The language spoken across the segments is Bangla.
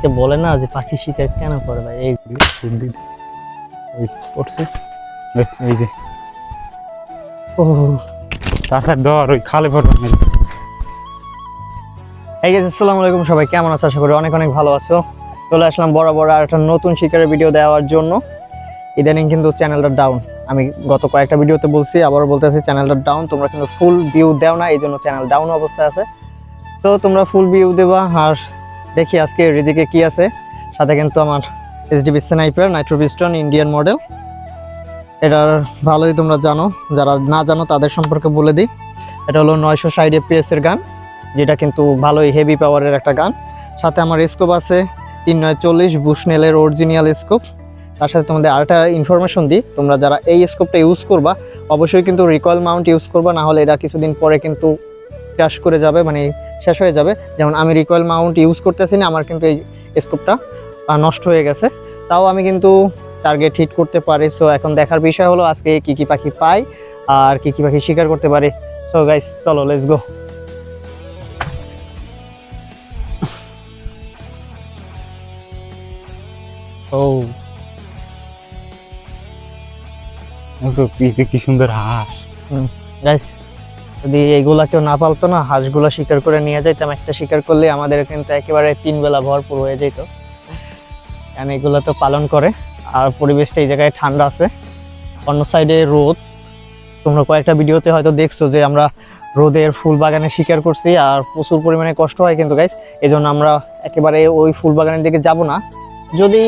অনেকে বলে না যে পাখি শিকার কেন করে ভাই, এই পড়ছে এই যে ও তাছাড়া ডর ওই খালে পড়বে না। এই গেছে। আসসালামু আলাইকুম সবাই, কেমন আছো? আশা করি অনেক অনেক ভালো আছো। চলে আসলাম বরাবর আর একটা নতুন শিকারের ভিডিও দেওয়ার জন্য। ইদানিং কিন্তু চ্যানেলটা ডাউন, আমি গত কয়েকটা ভিডিওতে বলছি, আবারও বলতেছি চ্যানেলটা ডাউন। তোমরা কিন্তু ফুল ভিউ দাও না, এই জন্য চ্যানেল ডাউন অবস্থায় আছে। তো তোমরা ফুল ভিউ দেবা। আর দেখি আজকে রিজিকে কি আছে। সাথে কিন্তু আমার HDB sniper Nitro piston Indian model, এটার ভালোই তোমরা জানো, যারা না জানো তাদের সম্পর্কে বলে দিই। এটা হলো 960 FPS এর গান, যেটা কিন্তু ভালোই হেভি পাওয়ারের একটা গান। সাথে আমার স্কোপ আছে 3940 বুশনেলের অরিজিনাল স্কোপ। তার সাথে তোমাদের আরেকটা ইনফরমেশন দিই, তোমরা যারা এই স্কোপটা ইউজ করবা অবশ্যই কিন্তু রিকয়েল মাউন্ট ইউজ করবা, না হলে এটা কিছুদিন পরে কিন্তু ক্র্যাশ করে যাবে, মানে শেষ হয়ে যাবে। যেমন আমি রিকয়েল মাউন্ট ইউজ করতেছি না, আমার কিন্তু এই স্কোপটা নষ্ট হয়ে গেছে, তাও আমি কিন্তু টার্গেট হিট করতে পারি। সো এখন দেখার বিষয় হলো আজকে কি কি পাখি পাই আর কি কি পাখি শিকার করতে পারি। সো গাইস চলো লেটস গো। ও কি সুন্দর হাঁস। গাইস, যদি এইগুলা কেউ না পালতো না, হাঁসগুলা শিকার করে নিয়ে যাইতাম, একটা শিকার করলে আমাদের কিন্তু একেবারে 3 বেলা ভরপুর হয়ে যেত। কারণ এগুলো তো পালন করে। আর পরিবেশটা এই জায়গায় ঠান্ডা আছে, অন্য সাইডে রোদ। তোমরা কয়েকটা ভিডিওতে হয়তো দেখছো যে আমরা রোদের ফুল বাগানে শিকার করছি, আর প্রচুর পরিমাণে কষ্ট হয় কিন্তু গাইস। এই জন্য আমরা একেবারে ওই ফুল বাগানের দিকে যাব না। যদি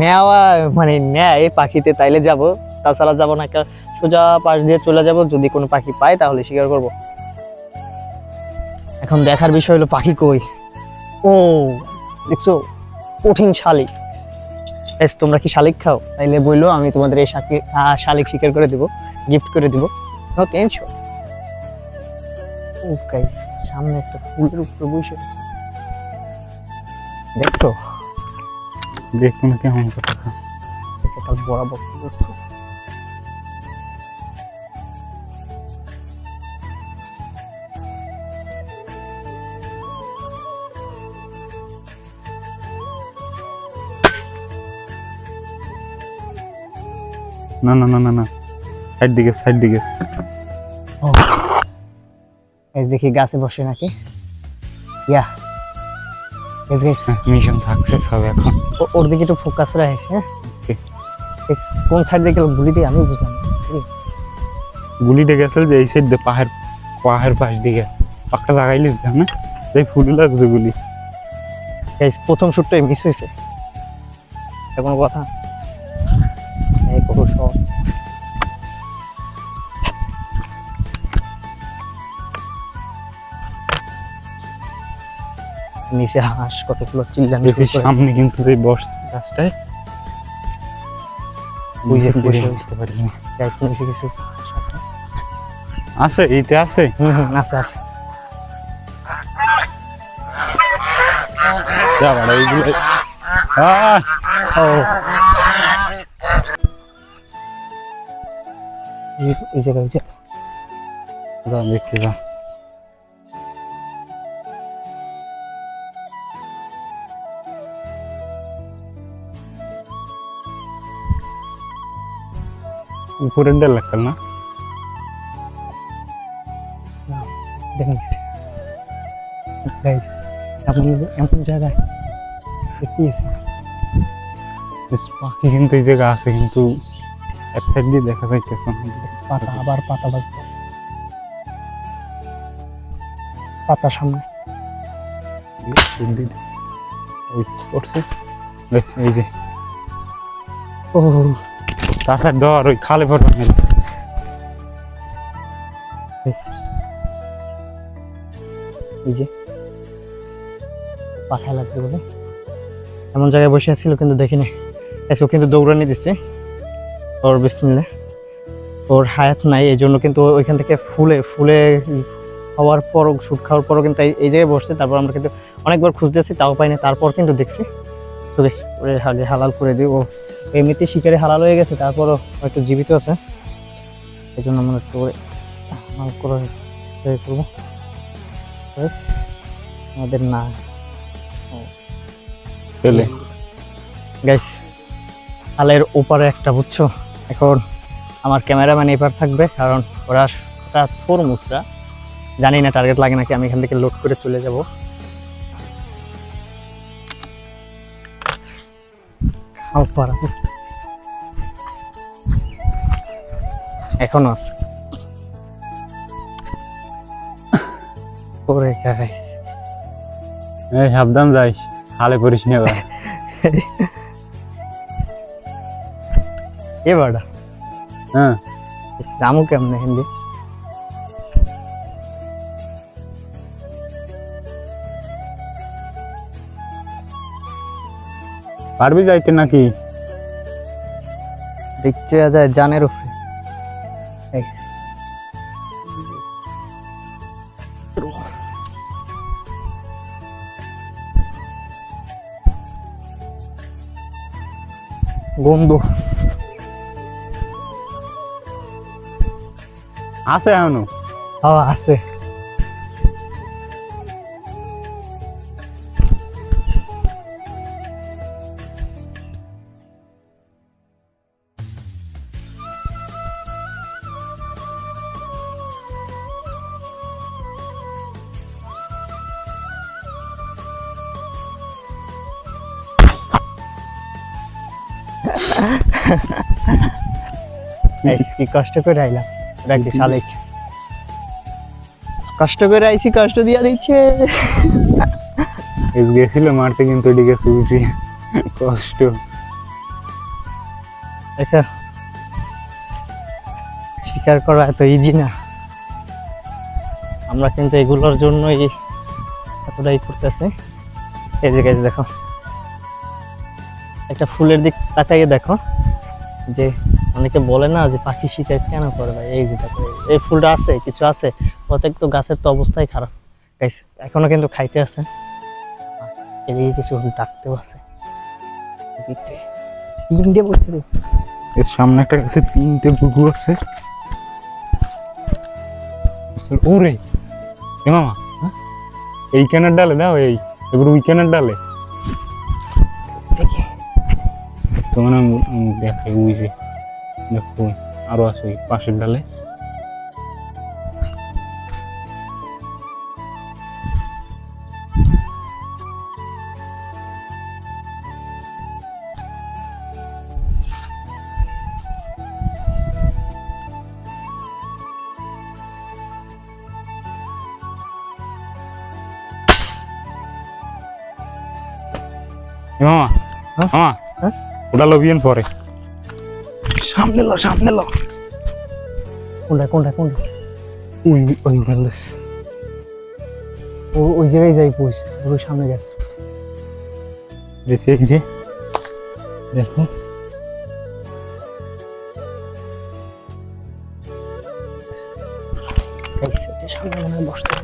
নেওয়া মানে নেয় পাখিতে তাইলে যাব, তাছাড়া যাব না। একটা সোজা পাশ দিয়ে চলে যাব, যদি কোনো পাখি পাই তাহলে শিকার করব। এখন দেখার বিষয় হলো পাখি কই। ও দেখছো, কঠিন শালিক। তোমরা কি শালিক খাও? তাইলে বললো, আমি তোমাদের এই শালিক শিকার করে দিব, গিফট করে দিব। No tension. ও গাইস, সামনে একটা ফুলের উপরে বসে আছে, দেখছো? দেখুন কেমন কথা। কাল বরাবর না না না না না, সাইড দিকে সাইড দিকে। দেখি গাছে বসে নাকি। ইয়া মিশন সাকসেস হবে এখন। ওর দিকে একটু ফোকাস রাখিস। হ্যাঁ, কোন সাইড দিকে গুলি দিয়ে আমি বুঝলাম। গুলিটা গেছে যে এই সাইড দিয়ে পাহাড় পাশ দিকে পাক্কা জাগাইলিস দেখ না, এই ফুল লাগছে গুলি। প্রথম শুটটাই মিস হয়েছে, কোনো কথা এই কত শট। নিচে হাঁস কতগুলো চিল্লানি শুরু করে। সামনে কিন্তু এই বস গাছটায় বুঝে বসে বুঝতে পারি না। গাইস নিচে কিছু হাঁস আছে। আছে এইতে আছে। আছে আছে। এইগুলো ও এই জায়গায় দেখতে যা। উপরের ডেল লাগল না, দেখিস গাইস এমন জায়গায় দেখিয়েছে পাখি কিন্তু এই জায়গা আছে, কিন্তু এক সাইড দিয়ে দেখা যাইতেছে পাতা, আবার পাতা বাজতে, পাতা সামনে পড়ছে এই যে। ও তাছাড়া ডর ওই খালে পড়বে না। এই যে পাখায় লাগছে বলে এমন জায়গায় বসে আছিল, কিন্তু দেখিনি। এসো কিন্তু দৌড়ানি দিচ্ছে ওর, বিসমিল্লাহ। ওর হায়াত নাই, এই জন্য কিন্তু ওইখান থেকে ফুলে হওয়ার পর, শুট খাওয়ার পরও কিন্তু এই জায়গায় বসছে। তারপর আমরা কিন্তু অনেকবার খুঁজতেছি, তাও পাইনি। তারপর কিন্তু দেখছি ওরে আগে হালাল করে দিই। ও এমনিতে শিকারে হালাল হয়ে গেছে, তারপরও হয়তো জীবিত আছে, এই জন্য আমরা একটু করবো। আমাদের না চলে গাইস খালের ওপারে একটা, বুঝছো? এখন আমার ক্যামেরাম্যান এপার থাকবে, কারণ ওরা থোর মুসরা, জানি না টার্গেট লাগে নাকি, আমি এখান থেকে লোড করে চলে যাব। খাও পারা এখনো আছে। ওরে গাইস, এই সাবধান যাইস, খালে পড়িস না এবার। এবারটা হ্যাঁ জামু কেমনে হিন্দি? পারবি যাইতে নাকি? দেখতে যায় জানের উপরে। গাইস গন্ধ আছে এখনো? হাওয়া আছে। কি কষ্ট করে আইলাম, ওটা কি শালিক কষ্ট করে আইছি, কষ্ট দিয়া দিচ্ছে। গেছিল মারতে, কিন্তু এদিকে শুনছি কষ্ট। দেখা শিকার করা এত ইজি না, আমরা কিন্তু এগুলোর জন্যই এতটাই করতেছি। এই যে গাইস দেখো, একটা ফুলের দিক তাকাইয়ে দেখো, যে অনেকে বলে না যে পাখি শিকার কেন করে ভাই, এই যে দেখো এই ফুলটা আছে, কিছু আছে, প্রত্যেক তো গাছের তো অবস্থাই খারাপ গাইস, এখনো কিন্তু খাইতে আছে, এদিকে কিছু ডাকতে পারে। তিনটে বলতে এর সামনে একটা কাছে 3টে গুগু আছে। ওরে এ মামা, এইখানের ডালে দাও, এই এবার ওইখানের ডালে দেখি। তোমার দেখাই বুঝে দেখো, আরো আছে ওই পাশের ডালে। এ মামা, হ্যাঁ? মামা হ্যাঁ? ওটা লবিয়েন পরে। সামনে লো, সামনে লো। কোনটা কোনটা কোনটা? ওই ওই বলস ওই জায়গায় যাই, পুষ ওর সামনে গেছে। বেশি এই যে দেখো, গাইস এটা সামনে মনে হয় বসছে।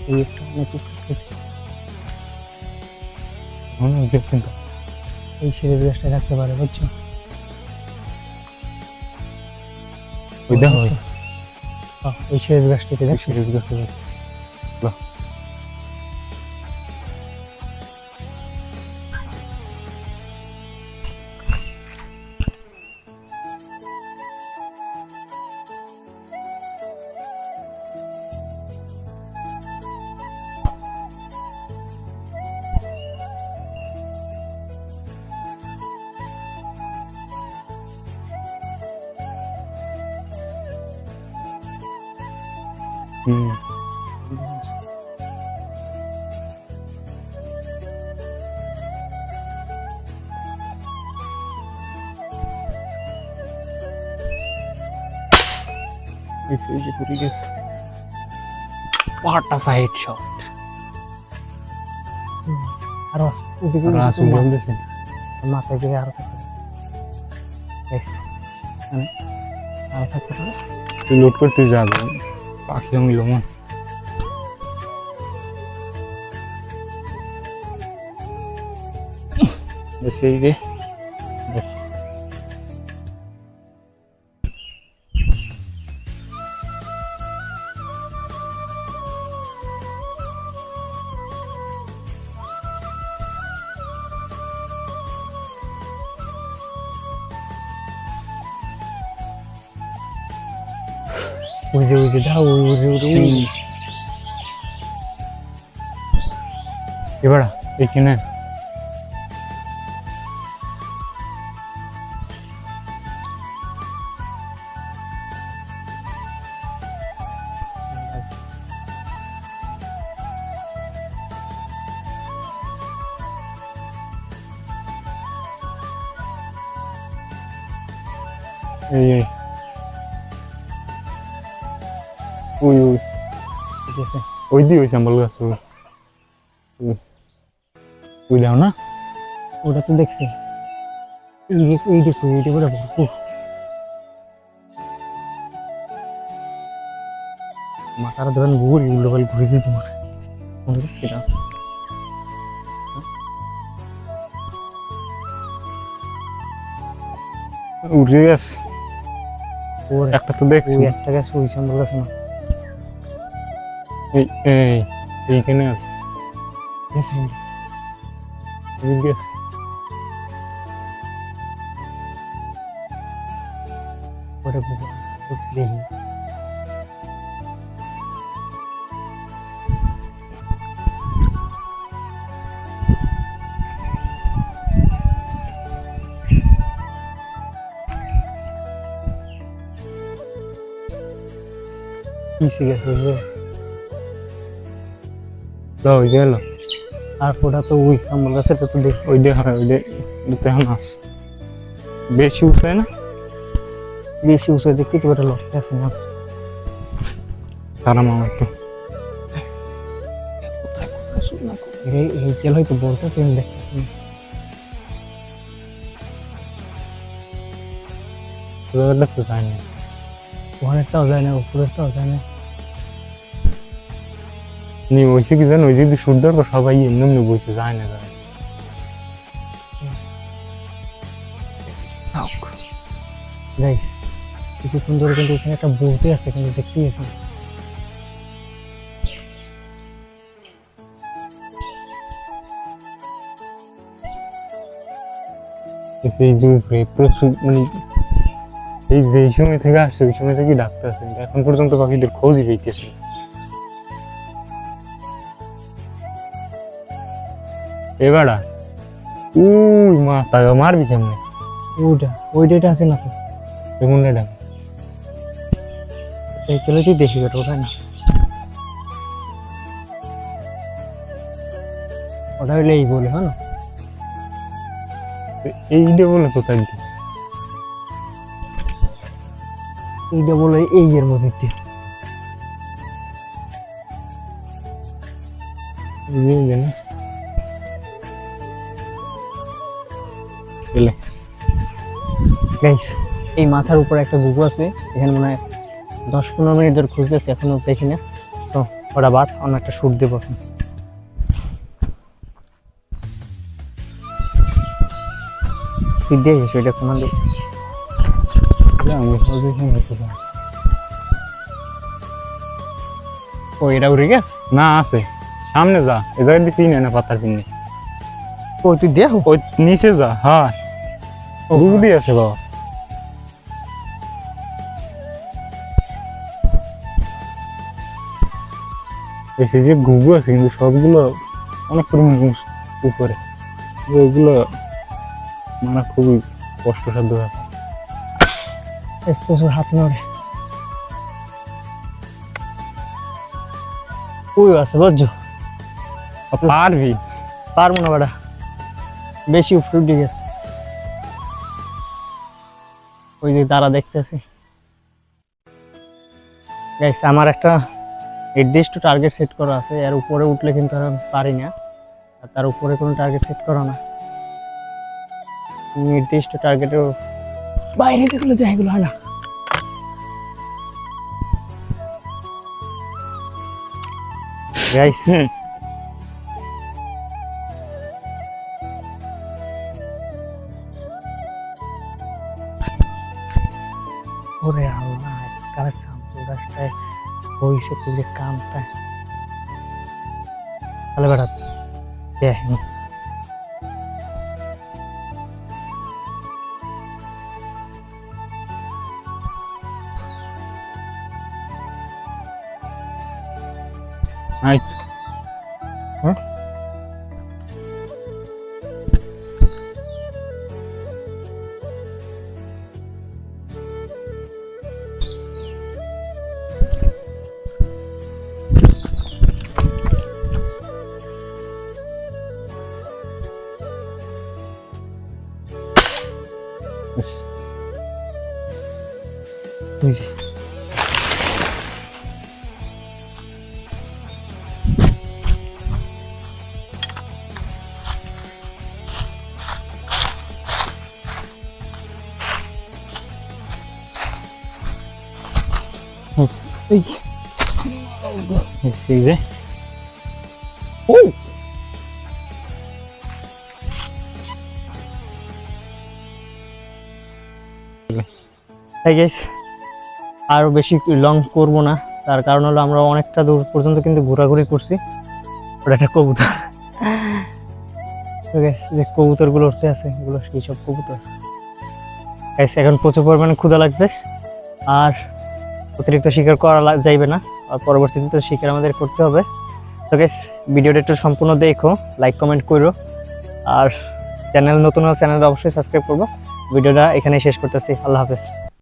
এই একটু নিচে নিচে দেখুন তো এই সিঁড়ির গাছটা থাকতে পারে, বুঝছো? ওই দেখো ওই সিঁড়ির গাছটিতে দেখছো? সিরিজ গেছে। এই যে পুরি গেছে, পাহাড়টা সাইড শট। আরো আছে ওদিকে, আর আছে বলতেছে মাথায় দিকে আরো থাকতে পারে, আরো থাকতে পারে। তুই লোড করতে যাবে, পাখি আমি লোমন সেই যে ওই যে দাও ওই এবার এইখানে এই ওই ওই ঠিক আছে ওই দিয়ে ওই সাম্বল গাছ ওই ওই দাও না ওটা তো দেখছি এই দেখো এইটা বড় ভরপুর মাথার ধরেন ঘুরি উল্টো পাল ঘুরে দিই তোমার মনে হচ্ছে কিনা উড়ে গেছে ওর একটা তো দেখছি ওই একটা গাছ ওই সাম্বল গাছ না এই এইখানে আছে দেখছি উড়ে গেছে ওটা বুঝলি কিসে গেছে দাও ওই গেল আর ওটা তো ওই সাম্বল গাছটা তো দেখ ওই দিয়ে হয় ওই দিয়ে তেমন আছে বেশি উঠে না বেশি উঁচু দেখতে তো ওটা লটকে আছে না সারা মামা একটু এই তেল হয়তো বলতেছে দেখ ওটা তো যায় না ওখানেরটাও যায় না উপরেরটাও যায় না নি ওইসে কি জানো ওই যদি সুন্দর সবাই এমনি এমনি বসে যায় না যায় গাইস কিছুক্ষণ ধরে কিন্তু এখানে একটা বলতে আছে কিন্তু দেখতেই আছে সেই যে উপরে প্রচুর মানে এই যে সময় থেকে আসছে ওই সময় থেকে ডাকতে আছে এখন পর্যন্ত পাখিদের খোঁজই পেয়েছে এবারা উই মাথা মারবি কেমনে ওইটা ডাকে না তো এমন ডাক এই চলে তুই দেখি বেটা ওটা না ওটা হইলে এই বলে হ্যাঁ না এইটা বলে কোথায় দি এইটা বলে এই এর মধ্যে দিয়ে না এলে গাইস এই মাথার উপরে একটা গুগু আছে এখানে মনে হয় 10-15 মিনিট ধরে খুঁজতেছে এখনো দেখি না তো ওটা বাদ অন্য একটা শুট দেবো এখন তুই দিয়েছিস ওইটা কোনো দিন ও এটা উড়ে গেছে না আছে সামনে যা এ জায়গায় দিছি না পাতার পিনে ও তুই দেখো ওই নিচে যা হ্যাঁ গুগলি আছে বাবা এসে যে ঘুঘু আছে কিন্তু সবগুলো অনেক পরিমাণ উপরে ওইগুলো মারা খুবই কষ্টসাধ্য ব্যাপার প্রচুর হাত নড়ে ওই আছে বুঝছো পারবি পারবো না বেটা বেশি উপরে উঠে গেছে ওই যে তারা দেখতেছি গাইস আমার একটা নির্দিষ্ট টার্গেট সেট করা আছে এর উপরে উঠলে কিন্তু আমি পারি না আর তার উপরে কোনো টার্গেট সেট করা না নির্দিষ্ট টার্গেটের বাইরে যেগুলো যায় এগুলো হয় না গাইস ওরে আল্লাহ কালে সামনে রাস্তায় বইসে তুলে কামটা তাহলে বেটা দেখ হাইট হ্যাঁ এই যে। এই এই যে ও গাইস আরো বেশি লং করব না, তার কারণ হলো আমরা অনেকটা দূর পর্যন্ত কিন্তু ঘোরাঘুরি করছি। ওটা একটা কবুতর, তো guys, যে কবুতরগুলো উঠতে আছে এগুলো সেই সব কবুতর। গাইস এখন প্রচুর পরিমাণে ক্ষুধা লাগছে, আর অতিরিক্ত শিকার করা যাইবে না, আর পরবর্তীতে তো শিকার আমাদের করতে হবে। তো গাইস ভিডিওটা একটু সম্পূর্ণ দেখো, লাইক কমেন্ট করো, আর চ্যানেল নতুন হলে চ্যানেলটা অবশ্যই সাবস্ক্রাইব করবো। ভিডিওটা এখানেই শেষ করতেছি, আল্লাহ হাফেজ।